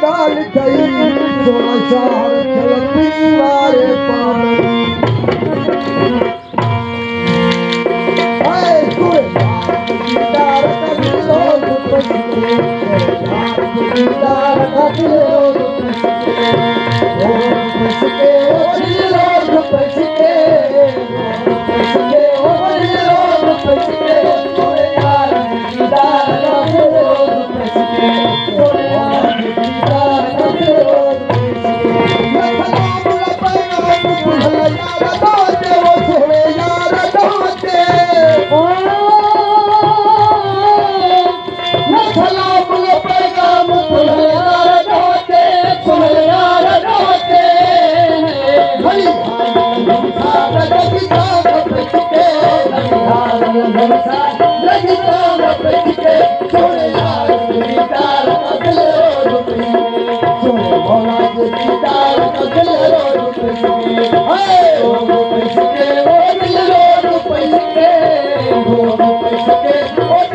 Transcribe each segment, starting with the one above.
डाल गई सोना शहर चलती वाले पानी हाय सुर गिटार का दिलों पछते गिटार का दिलों पछते ओ दिलों पछते ओ दिलों पछते सोरे यार गिटार का दिलों पछते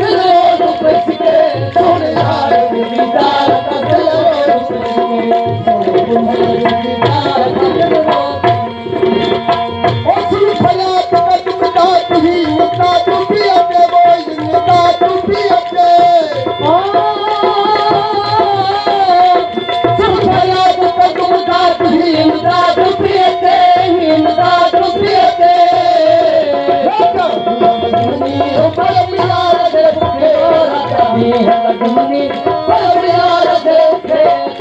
सोरे यार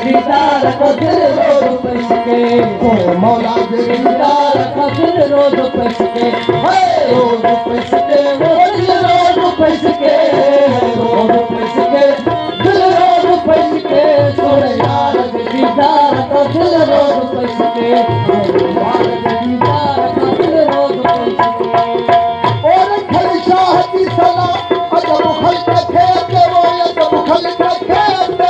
गिटार का दिलों मौला दीदार का दिल रोज पैसके रोज पैसके रोज पैसके रोज पैसके दिल रोज पैसके सोरे यार दीदार का दिल रोज पैसके यार दीदार का दिल रोज पैसके और खलशाह की सलाह अदब खल के थे वो अदब खल के थे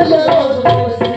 Hello.